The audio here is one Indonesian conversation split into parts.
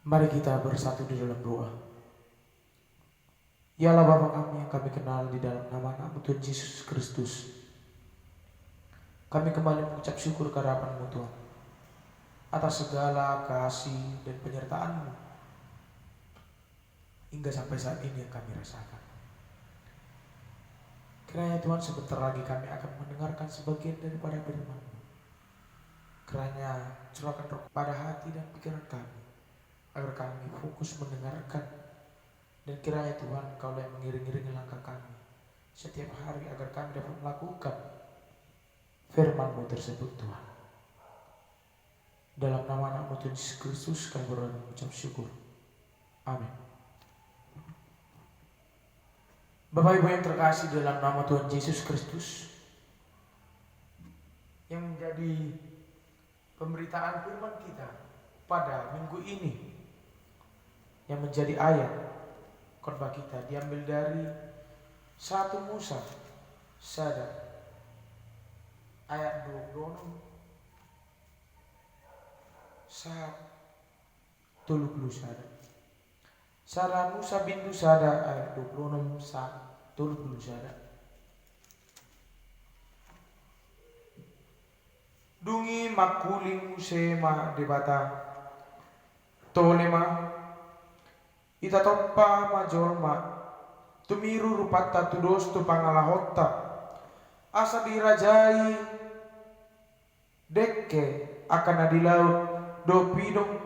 Mari kita bersatu di dalam doa. Ya Allah Bapa kami yang kami kenal di dalam nama-Mu Tuhan Yesus Kristus. Kami kembali mengucap syukur kehadapan-Mu Tuhan atas segala kasih dan penyertaan-Mu hingga sampai saat ini yang kami rasakan. Kiranya Tuhan sebentar lagi kami akan mendengarkan sebagian daripada firman-Mu. Kiranya curahkan roh pada hati dan pikiran kami agar kami fokus mendengarkan, dan kiranya Tuhan Kau yang mengiring-iringi langkah kami setiap hari agar kami dapat melakukan firman-Mu tersebut Tuhan. Dalam nama Anak-Mu Tuhan Yesus Kristus kami berdoa dan mengucap syukur. Amin. Bapak Ibu yang terkasih dalam nama Tuhan Yesus Kristus, yang menjadi pemberitaan firman kita pada minggu ini, yang menjadi ayat khotbah kita diambil dari 1 Musa Sada ayat 26 Sada. Sara Musa bintu Sada ayat 26 Sada. Dungi makuling musema debata tolema ita toppa majolma tumiru rupatta tudos tu pangalahotta asa dirajai dekke akan adilau do pidong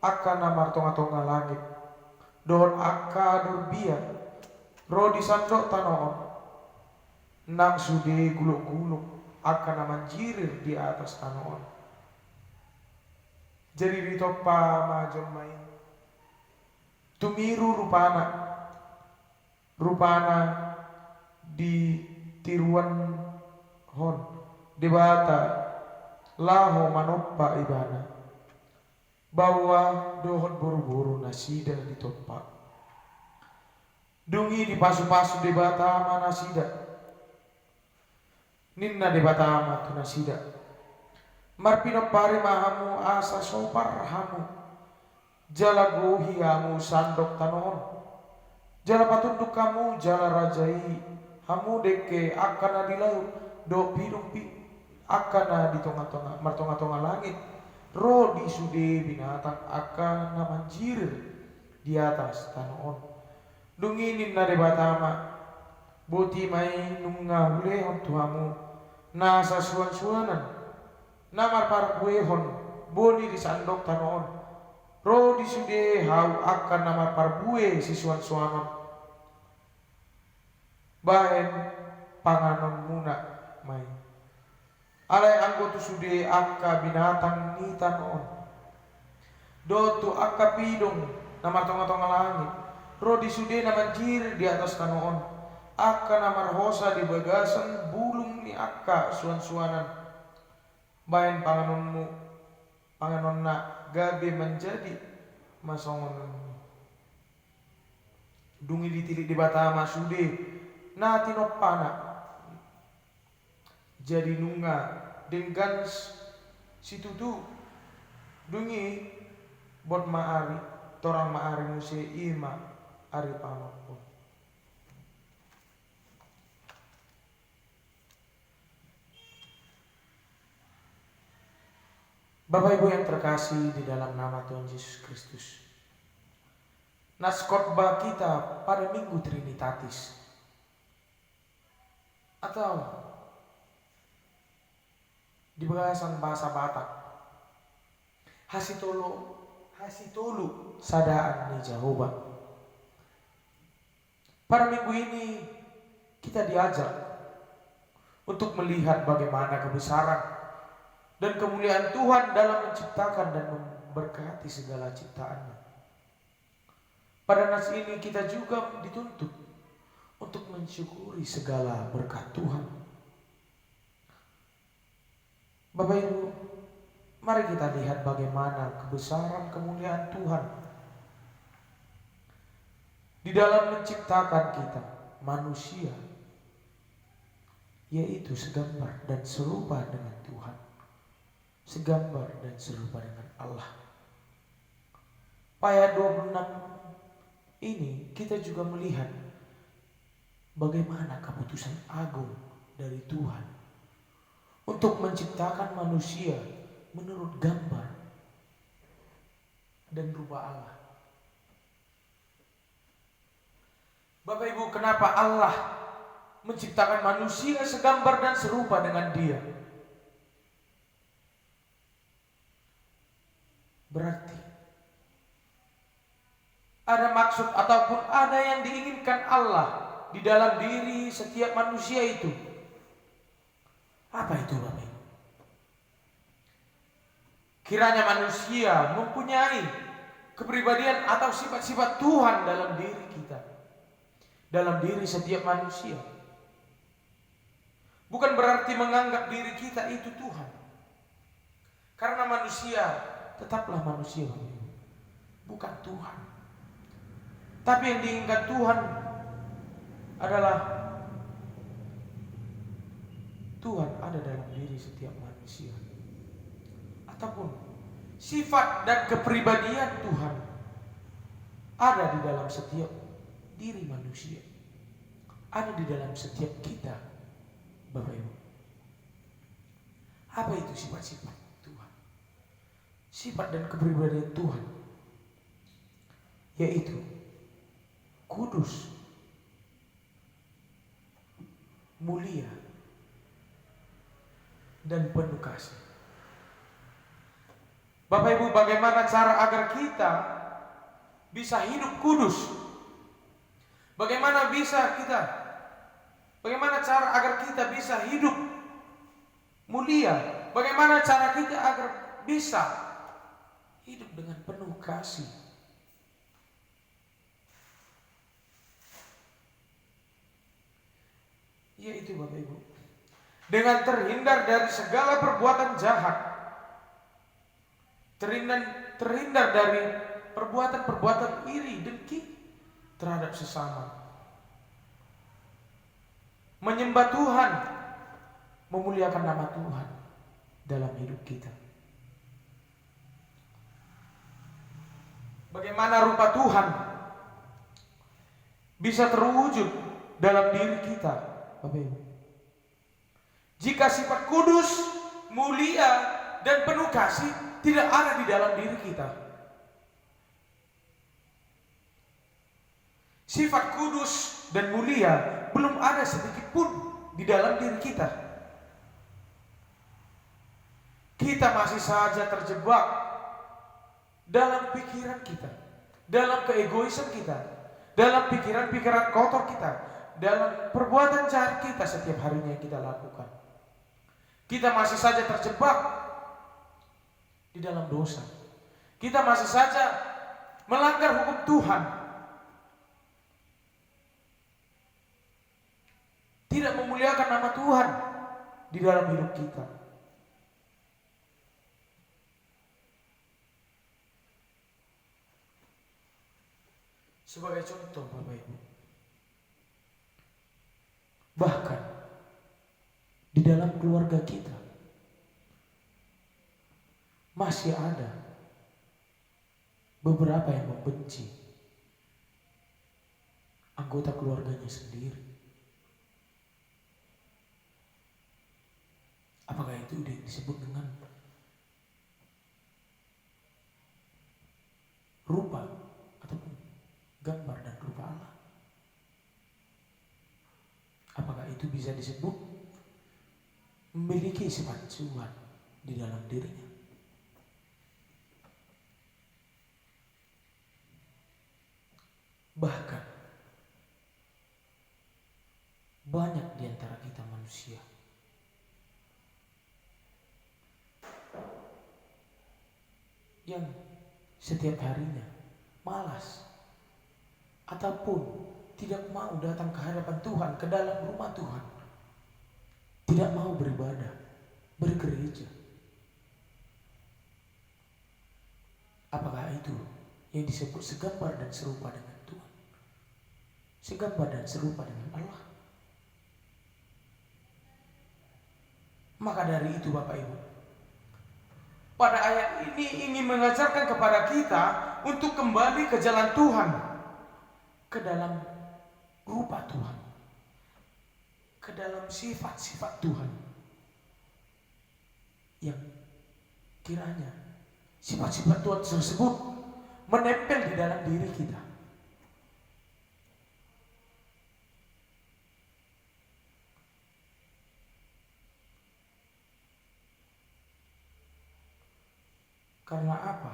akan martonga-tonga langit dohon akka durbia ro disandok tanoon nang sude guluk-guluk akan manjirir di atas tanoon jadi ditoppa majolma tumiru rupana di tiruan hon debata laho manoppa ibana bahwa dohon buru-buru nasida ditoppa dungi di pasu-pasu debata manasida ninna debata amatu nasida marpinopare mahamu asa sopar hamu jala gohiamu sandok tanoon jala patunduk kamu jala rajai hamu deke akan adilau do pidumpi akan di tengah-tengah martonga-tonga langit ro di sude binatang akan manjir di atas tanoon dunginin na debatama boti mai nunga hulehon tuhamu nasa suan-suanan namar parkuehon boni di sandok tanoon ro di sude hau akan nama parbue sisuan-suanon bahen panganon muna mai alai anggotu sude akka binatang nitanon dotu akka pidong nama tonga-tonga langit ro di sude nama jir di atas tanoon akka nama hosa di bagasan bulung ni akka suan-suanan bahen panganon na gabe menjadi masongon dungi ditilik di bata masude na tinopana jadi nunga dengan situtu dungi bot maari torang maari muse ima ari panopon. Bapak Ibu yang terkasih di dalam nama Tuhan Yesus Kristus, nas khotbah kita pada Minggu Trinitatis atau di bahasan bahasa Batak hasitolu sadaan ni Jehovah. Pada minggu ini kita diajak untuk melihat bagaimana kebesaran dan kemuliaan Tuhan dalam menciptakan dan memberkati segala ciptaannya. Pada nas ini kita juga dituntut untuk mensyukuri segala berkat Tuhan. Bapak Ibu, mari kita lihat bagaimana kebesaran kemuliaan Tuhan di dalam menciptakan kita manusia, yaitu segambar dan serupa dengan Tuhan, segambar dan serupa dengan Allah. ayat 26 ini kita juga melihat bagaimana keputusan agung dari Tuhan untuk menciptakan manusia menurut gambar dan rupa Allah. Bapak Ibu, kenapa Allah menciptakan manusia segambar dan serupa dengan Dia? Berarti ada maksud ataupun ada yang diinginkan Allah di dalam diri setiap manusia itu. Apa itu, Bapak Ibu? Kiranya manusia mempunyai kepribadian atau sifat-sifat Tuhan dalam diri kita, dalam diri setiap manusia. Bukan berarti menganggap diri kita itu Tuhan, karena manusia tetaplah manusia, bukan Tuhan. Tapi yang diinginkan Tuhan adalah Tuhan ada dalam diri setiap manusia, ataupun sifat dan kepribadian Tuhan ada di dalam setiap diri manusia, ada di dalam setiap kita, Bapak Ibu. Apa itu sifat-sifat Tuhan? Sifat dan kepribadian Tuhan yaitu kudus, mulia, dan penuh kasih. Bapak Ibu, bagaimana cara agar kita bisa hidup kudus? Bagaimana cara agar kita bisa hidup mulia? Bagaimana cara kita agar bisa hidup dengan penuh kasih? Yaitu, Bapak Ibu, dengan terhindar dari segala perbuatan jahat, terhindar dari perbuatan-perbuatan iri, dengki terhadap sesama, menyembah Tuhan, memuliakan nama Tuhan dalam hidup kita. Bagaimana rupa Tuhan bisa terwujud dalam diri kita, Bapak Ibu? Jika sifat kudus, mulia, dan penuh kasih tidak ada di dalam diri kita. Sifat kudus dan mulia belum ada sedikit pun di dalam diri kita. Kita masih saja terjebak dalam pikiran kita, dalam keegoisan kita, dalam pikiran-pikiran kotor kita, dalam perbuatan jahat kita setiap harinya yang kita lakukan. Kita masih saja terjebak di dalam dosa. Kita masih saja melanggar hukum Tuhan. Tidak memuliakan nama Tuhan di dalam hidup kita. Sebagai contoh, Bapak Ibu, bahkan di dalam keluarga kita masih ada beberapa yang membenci anggota keluarganya sendiri. Apakah itu disebut dengan rupa ataupun gambar dan rupa Allah? Apakah itu bisa disebut memiliki sifat Tuhan di dalam dirinya? Bahkan banyak di antara kita manusia yang setiap harinya malas ataupun tidak mau datang ke hadapan Tuhan, ke dalam rumah Tuhan, tidak mau beribadah, bergereja. Apakah itu yang disebut segambar dan serupa dengan Tuhan? Segambar dan serupa dengan Allah? Maka dari itu, Bapak Ibu, pada ayat ini ingin mengajarkan kepada kita untuk kembali ke jalan Tuhan, ke dalam rupa Tuhan, ke dalam sifat-sifat Tuhan, yang kiranya sifat-sifat Tuhan tersebut menempel di dalam diri kita. Karena apa?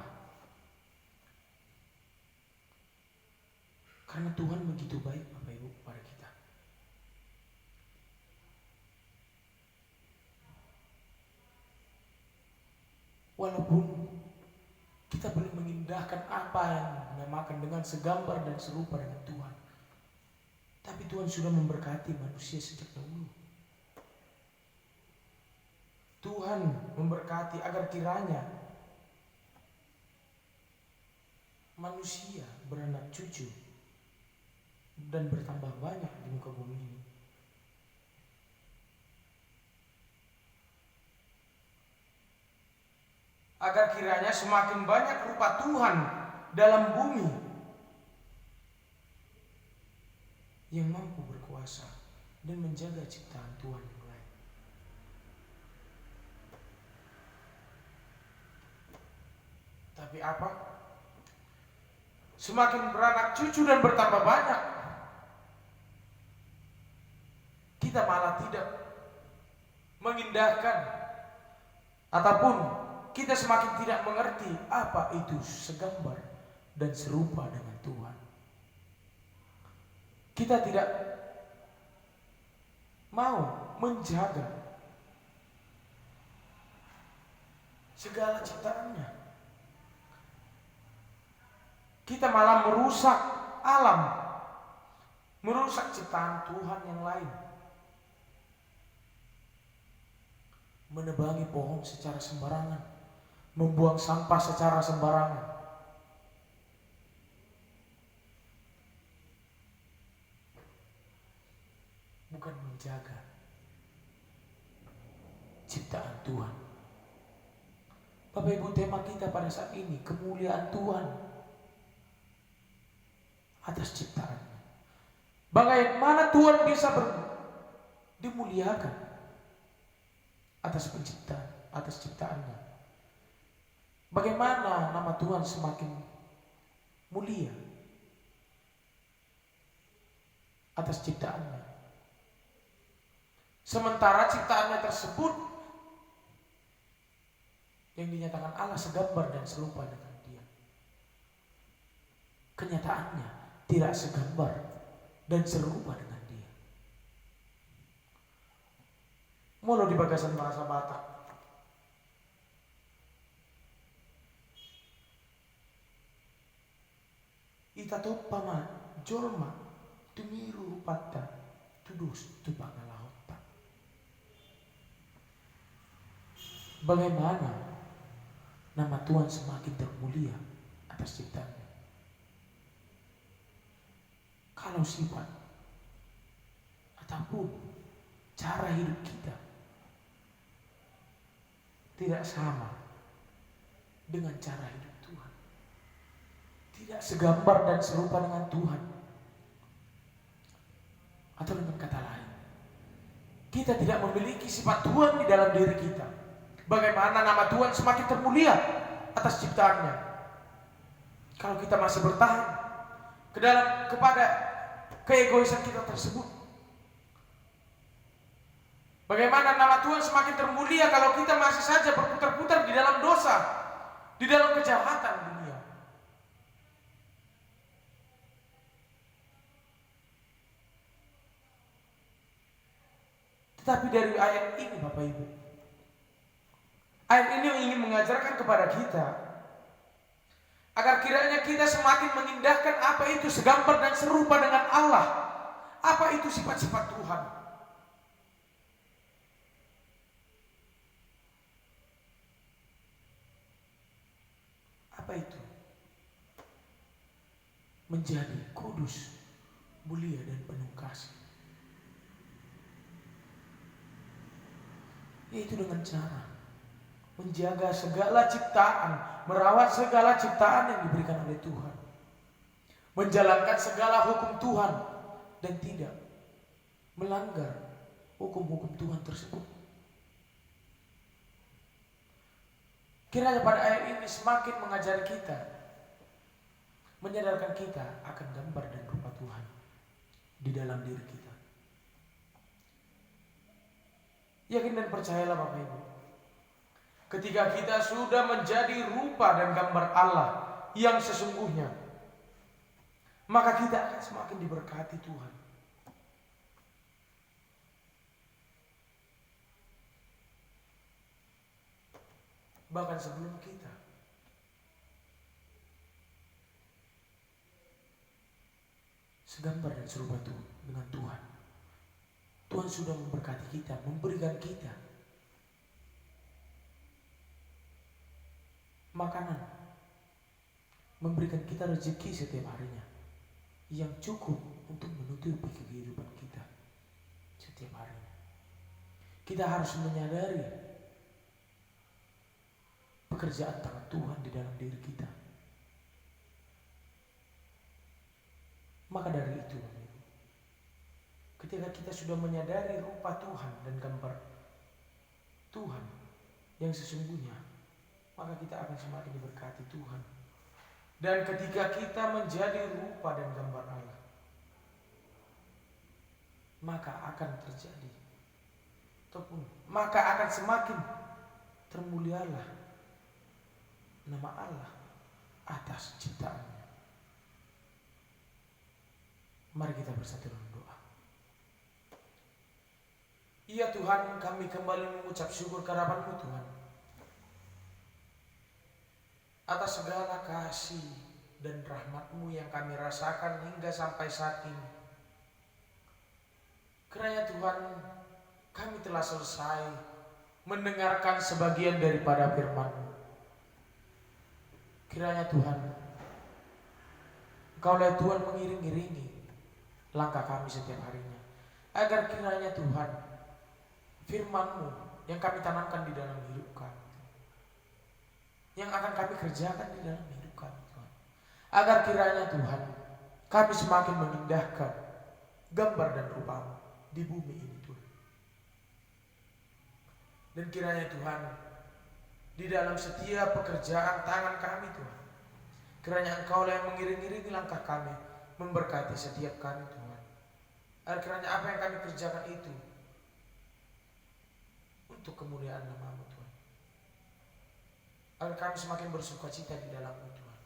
Karena Tuhan begitu baik, Bapak Ibu, kepada kita. Walaupun kita belum mengindahkan apa yang dinamakan dengan segambar dan serupa dengan Tuhan, tapi Tuhan sudah memberkati manusia sejak dahulu. Tuhan memberkati agar kiranya manusia beranak cucu dan bertambah banyak di muka bumi ini. Agar kiranya semakin banyak rupa Tuhan dalam bumi yang mampu berkuasa dan menjaga ciptaan Tuhan yang lain. Tapi apa? Semakin beranak cucu dan bertambah banyak, kita malah tidak mengindahkan, ataupun kita semakin tidak mengerti apa itu segambar dan serupa dengan Tuhan. Kita tidak mau menjaga segala ciptaannya. Kita malah merusak alam, merusak ciptaan Tuhan yang lain, menebangi pohon secara sembarangan, membuang sampah secara sembarangan. Bukan menjaga ciptaan Tuhan. Bapak Ibu, tema kita pada saat ini kemuliaan Tuhan atas ciptaannya. Bagaimana Tuhan bisa dimuliakan atas penciptaan, atas ciptaannya. Bagaimana nama Tuhan semakin mulia atas ciptaannya. Sementara ciptaannya tersebut yang dinyatakan Allah segambar dan serupa dengan Dia, kenyataannya tidak segambar dan serupa dengan Dia. Mulu di bagasan bahasa Batak, ita toppama jolma tumiru rupatta tudus tupangalahotta. Bagaimana nama Tuhan semakin termulia atas ciptaannya kalau sifat ataupun cara hidup kita tidak sama dengan cara hidup Tuhan, tidak segambar dan serupa dengan Tuhan. Atau dengan kata lain, kita tidak memiliki sifat Tuhan di dalam diri kita. Bagaimana nama Tuhan semakin termulia atas ciptaannya kalau kita masih bertahan kepada keegoisan kita tersebut? Bagaimana nama Tuhan semakin termulia kalau kita masih saja berputar-putar di dalam dosa, di dalam kejahatan dunia? Tetapi dari ayat ini, Bapak Ibu, ayat ini ingin mengajarkan kepada kita agar kiranya kita semakin mengindahkan apa itu segambar dan serupa dengan Allah, apa itu sifat-sifat Tuhan. Apa itu? Menjadi kudus, mulia dan penuh kasih. Yaitu dengan cara menjaga segala ciptaan, merawat segala ciptaan yang diberikan oleh Tuhan, menjalankan segala hukum Tuhan dan tidak melanggar hukum-hukum Tuhan tersebut. Kiranya pada ayat ini semakin mengajari kita, menyadarkan kita akan gambar dan rupa Tuhan di dalam diri kita. Yakin dan percayalah Bapak Ibu, ketika kita sudah menjadi rupa dan gambar Allah yang sesungguhnya, maka kita akan semakin diberkati Tuhan. Bahkan sebelum kita segambar dan serupa dengan Tuhan, Tuhan sudah memberkati kita, memberikan kita makanan, memberikan kita rezeki setiap harinya yang cukup untuk menutupi kehidupan kita setiap harinya. Kita harus menyadari pekerjaan tangan Tuhan di dalam diri kita. Maka dari itu, ketika kita sudah menyadari rupa Tuhan dan gambar Tuhan yang sesungguhnya, maka kita akan semakin diberkati Tuhan. Dan ketika kita menjadi rupa dan gambar Allah, maka akan terjadi, ataupun maka akan semakin termulialah nama Allah atas ciptaannya. Mari kita bersatu dalam doa. Ya Tuhan, kami kembali mengucap syukur kehadapan-Mu Tuhan, atas segala kasih dan rahmat-Mu yang kami rasakan hingga sampai saat ini. Kiranya Tuhan, kami telah selesai mendengarkan sebagian daripada firman-Mu. Kiranya Tuhan, Engkaulah Tuhan mengiring-iringi langkah kami setiap harinya, agar kiranya Tuhan, firman-Mu yang kami tanamkan di dalam hidup kami, yang akan kami kerjakan di dalam hidup kami Tuhan, agar kiranya Tuhan, kami semakin mengindahkan gambar dan rupa-Mu di bumi ini Tuhan. Dan kiranya Tuhan, di dalam setiap pekerjaan tangan kami Tuhan, kiranya Engkaulah yang mengiring-iringi langkah kami, memberkati setiap kami Tuhan. Agar kiranya apa yang kami kerjakan itu untuk kemuliaan nama-Mu Tuhan, agar kami semakin bersuka cita di dalam-Mu Tuhan,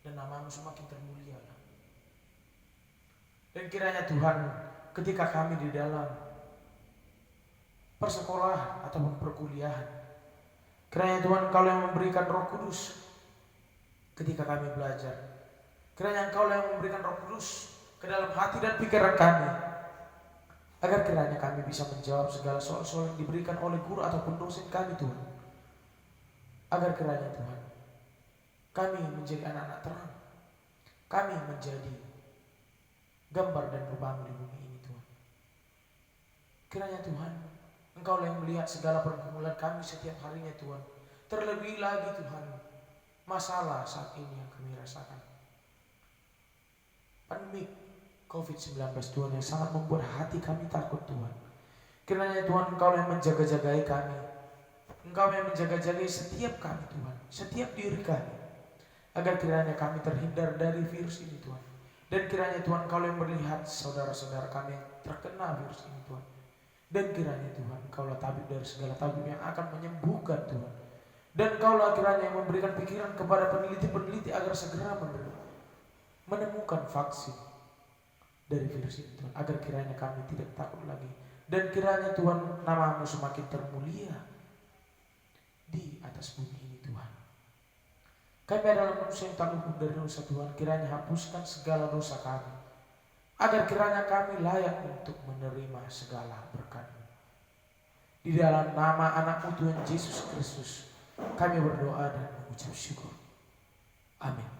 dan nama-Mu semakin termulia. Dan kiranya Tuhan, ketika kami di dalam persekolahan ataupun perkuliahan, kiranya Tuhan Engkau yang memberikan Roh Kudus ketika kami belajar. Kiranya Engkau yang memberikan Roh Kudus ke dalam hati dan pikiran kami, agar kiranya kami bisa menjawab segala soal-soal yang diberikan oleh guru ataupun dosen kami Tuhan. Agar kiranya Tuhan, kami menjadi anak-anak terang, kami menjadi gambar dan rupa-Mu di bumi ini Tuhan. Kiranya Tuhan, Engkau yang melihat segala pergumulan kami setiap harinya Tuhan. Terlebih lagi Tuhan, masalah saat ini yang kami rasakan, pandemi COVID-19 Tuhan, yang sangat membuat hati kami takut Tuhan. Kiranya Tuhan, Engkau yang menjaga-jagai kami, Engkau yang menjaga-jagai setiap kami Tuhan, setiap diri kami, agar kiranya kami terhindar dari virus ini Tuhan. Dan kiranya Tuhan, Engkau yang melihat saudara-saudara kami yang terkena virus ini Tuhan. Dan kiranya Tuhan, Engkaulah tabib dari segala tabib yang akan menyembuhkan Tuhan. Dan Engkaulah kiranya yang memberikan pikiran kepada peneliti-peneliti agar segera menemukan vaksin dari virus ini Tuhan, agar kiranya kami tidak takut lagi. Dan kiranya Tuhan, nama-Mu semakin termulia di atas bumi ini Tuhan. Kami adalah manusia yang tak luput dari dosa Tuhan. Kiranya hapuskan segala dosa kami, agar kiranya kami layak untuk menerima segala berkat-Mu. Di dalam nama anak-Mu Tuhan Yesus Kristus, kami berdoa dan mengucap syukur. Amin.